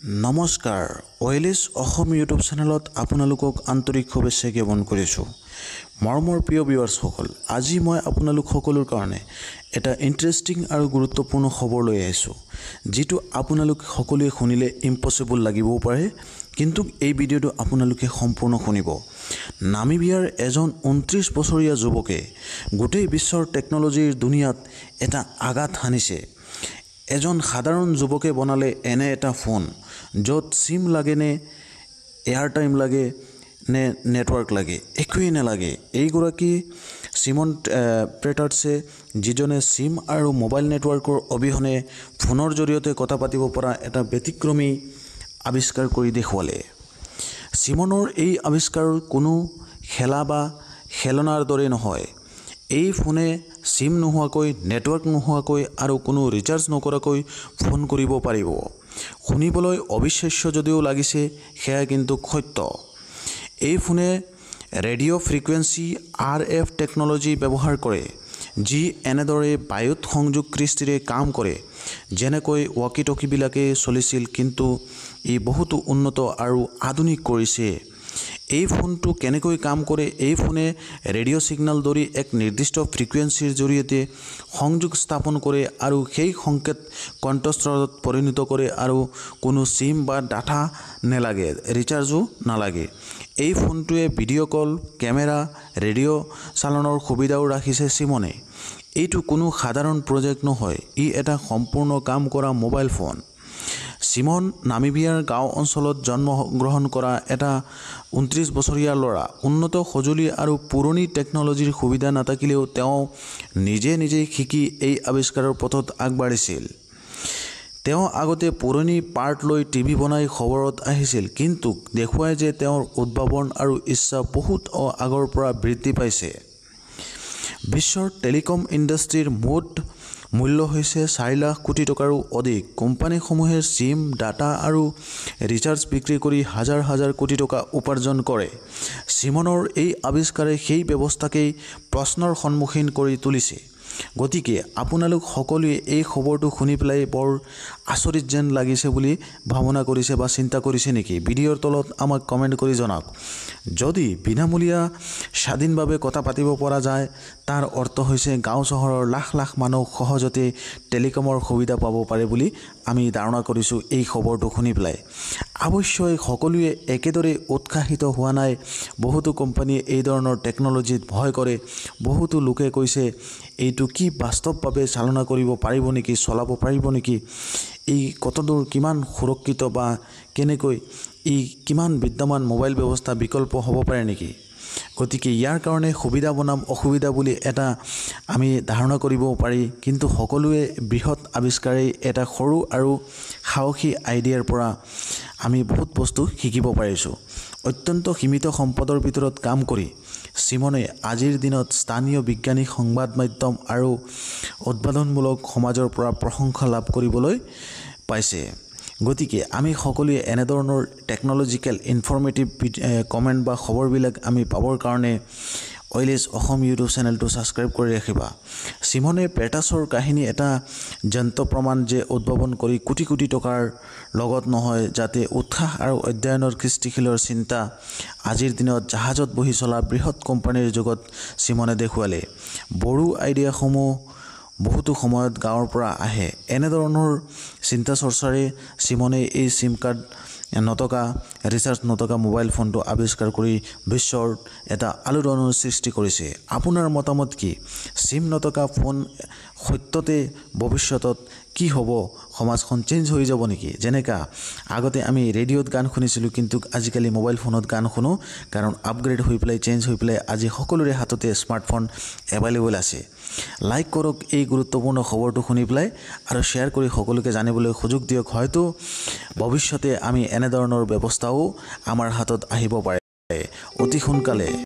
নমস্কাৰ ওয়েলিছ অসম ইউটিউব চেনেলত আপোনালোকক আন্তৰিক শুভেচ্ছা জ্ঞাপন কৰিছোঁ। মৰমৰ প্ৰিয় ভিউৱাৰ্ছ সকল, আজি মই আপোনালোক সকলৰ কাৰণে এটা ইন্টাৰেষ্টিং আৰু গুৰুত্বপূৰ্ণ খবৰ লৈ আহিছোঁ, যিটো আপোনালোক সকলোৱে শুনিলে ইম্পসিবল লাগিবও পাৰে, কিন্তু এই ভিডিঅ'টো আপোনালোকে সম্পূৰ্ণ শুনিব। নামিবিয়াৰ এজন 29 বছৰীয়া যুৱকে গোটেই বিশ্বৰ টেকনলজিৰ দুনিয়াত এটা আঘাত হানিছে। এজন সাধাৰণ যুৱকে বনালে এনে এটা ফোন য'ত সিম লাগে নে এয়াৰটাইম লাগে নে নেটৱৰ্ক লাগে, একোৱেই নালাগে। এইগৰাকী সিমন পেটাৰ্ছে যিজনে সিম আৰু মোবাইল নেটৱৰ্কৰ অবিহনে ফোনৰ জৰিয়তে কথা পাতিব পৰা এটা ব্যতিক্ৰমী আৱিষ্কাৰ কৰি দেখুৱালে। সিমনৰ এই আৱিষ্কাৰ কোনো খেলা বা খেলনাৰ দৰে নহয়। এই ফোনে সিম নোহোৱাকৈ, নেটৱৰ্ক নোহোৱাকৈ আৰু কোনো ৰিচাৰ্জ নকৰাকৈ ফোন কৰিব পাৰিব। শুনিবলৈ অবিশ্বাস্য যদিও লাগিছে, সেয়া কিন্তু সত্য। এই ফোনে ৰেডিঅ' ফ্ৰিকুৱেঞ্চি RF টেকনলজি ব্যৱহাৰ কৰে, যি এনেদৰে বায়ুত সংযোগ সৃষ্টিৰে কাম কৰে, যেনেকৈ ৱাকি টকিবিলাকে চলিছিল, কিন্তু ই বহুতো উন্নত আৰু আধুনিক কৰিছে। এই ফোনটো কেনেকৈ কাম কৰে? এই ফোনে ৰেডিঅ' সিগনেল ধৰি এক নিৰ্দিষ্ট ফ্ৰিকুৱেঞ্চিৰ জৰিয়তে সংযোগ স্থাপন কৰে আৰু সেই সংকেত কণ্ঠস্বৰত পৰিণত কৰে, আৰু কোনো সিম বা ডাটা নালাগে, ৰিচাৰ্জো নালাগে। এই ফোনটোৱে ভিডিঅ' কল, কেমেৰা, ৰেডিঅ' চালনৰ সুবিধাও ৰাখিছে সিমনে। এইটো কোনো সাধাৰণ প্ৰজেক্ট নহয়, ই এটা সম্পূৰ্ণ কাম কৰা মোবাইল ফোন। সিমন নামিবিয়াৰ গাঁও অঞ্চলত জন্মগ্ৰহণ কৰা এটা 29 বছৰীয়া ল'ৰা। উন্নত সঁজুলি আৰু পুৰণি টেকনলজিৰ সুবিধা নাথাকিলেও তেওঁ নিজে শিকি এই আৱিষ্কাৰৰ পথত আগবাঢ়িছিল। তেওঁ আগতে পুৰণি পাৰ্ট লৈ টিভি বনাই খবৰত আহিছিল, কিন্তু দেখুৱাই যে তেওঁৰ উদ্ভাৱন আৰু ইচ্ছা বহুত আগৰ পৰা বৃদ্ধি পাইছে। বিশ্বৰ টেলিকম ইণ্ডাষ্ট্ৰীৰ মুঠ মূল্য হৈছে 4 লাখ কোটি টকাৰো অধিক। কোম্পানীসমূহে সিম, ডাটা আৰু ৰিচাৰ্জ বিক্ৰী কৰি হাজাৰ হাজাৰ কোটি টকা উপাৰ্জন কৰে। সিমনৰ এই আৱিষ্কাৰে সেই ব্যৱস্থাকেই প্ৰশ্নৰ সন্মুখীন কৰি তুলিছে। গতিকে আপোনালোক সকলোৱে এই খবৰটো শুনি পেলাই বৰ আচৰিত যেন লাগিছে বুলি ভাৱনা কৰিছে বা চিন্তা কৰিছে নেকি? ভিডিঅ'ৰ তলত আমাক কমেণ্ট কৰি জনাওক। যদি বিনামূলীয়া স্বাধীনভাৱে কথা পাতিব পৰা যায়, তাৰ অৰ্থ হৈছে গাঁও চহৰৰ লাখ লাখ মানুহ সহজতে টেলিকমৰ সুবিধা পাব পাৰে বুলি আমি ধাৰণা কৰিছোঁ এই খবৰটো শুনি পেলাই। অৱশ্যে সকলোৱে একেদৰে উৎসাহিত হোৱা নাই। বহুতো কোম্পানীয়ে এই ধৰণৰ টেকনলজিত ভয় কৰে। বহুতো লোকে কৈছে এইটো কি বাস্তৱভাৱে চালনা কৰিব পাৰিব নেকি, চলাব পাৰিব নেকি, এই কতদূৰ কিমান সুৰক্ষিত বা কেনেকৈ ই কিমান বিদ্যমান মোবাইল ব্যৱস্থা বিকল্প হ'ব পাৰে নেকি? গতিকে ইয়াৰ কাৰণে সুবিধা বনাম অসুবিধা বুলি এটা আমি ধাৰণা কৰিব পাৰি, কিন্তু সকলোৱে বৃহৎ আৱিষ্কাৰেই এটা সৰু আৰু সাহসী আইডিয়াৰ পৰা আমি বহুত বস্তু শিকিব পাৰিছোঁ। অত্যন্ত সীমিত সম্পদৰ ভিতৰত কাম কৰি সিমনে আজিৰ দিনত স্থানীয় বিজ্ঞানী, সংবাদ মাধ্যম আৰু উদ্ভাৱনমূলক সমাজৰ পৰা প্ৰশংসা লাভ কৰিবলৈ পাইছে। গতিকে আমি সকলোৱে এনেধৰণৰ টেকনলজিকেল ইনফৰ্মেটিভ কমেণ্ট বা খবৰবিলাক আমি পাবৰ কাৰণে ওয়েলিছ অসম ইউটিউব চেনেলটো ছাবস্ক্ৰাইব কৰি ৰাখিবা। সিমনে পেটাৰ্ছৰ কাহিনী এটা জ্ঞাত প্ৰমাণ যে উদ্ভাৱন কৰি কোটি কোটি টকাৰ লগত নহয়, যাতে উৎসাহ আৰু অধ্যয়নৰ সৃষ্টিশীলৰ চিন্তা আজিৰ দিনত জাহাজত বহি চলা বৃহৎ কোম্পানীৰ যুগত সিমনে দেখুৱালে। বড়ো আইডিয়াসমূহ বহুতো সময়ত গাঁৱৰ পৰা আহে। এনেধৰণৰ চিন্তা চৰ্চাৰে সিমনে এই সিম কাৰ্ড নথকা, ৰিচাৰ্জ নথকা মোবাইল ফোনটো আৱিষ্কাৰ কৰি বিশ্বৰ এটা আলোড়নৰ সৃষ্টি কৰিছে। আপোনাৰ মতামত কি? সিম নথকা ফোন সত্যতে ভৱিষ্যতত কি হ'ব? সমাজখন চেঞ্জ হৈ যাব নেকি? যেনেকা আগতে আমি ৰেডিঅ'ত গান শুনিছিলোঁ, কিন্তু আজিকালি মোবাইল ফোনত গান শুনো, কাৰণ আপগ্ৰেড হৈ পেলাই, চেঞ্জ হৈ পেলাই আজি সকলোৰে হাততে স্মাৰ্টফোন এভেইলেবল আছে। লাইক কৰক এই গুৰুত্বপূৰ্ণ খবৰটো শুনি পেলাই, আৰু শ্বেয়াৰ কৰি সকলোকে জানিবলৈ সুযোগ দিয়ক। হয়তো ভৱিষ্যতে আমি এনেধৰণৰ ব্যৱস্থাও আমাৰ হাতত আহিব পাৰে অতি সোনকালে।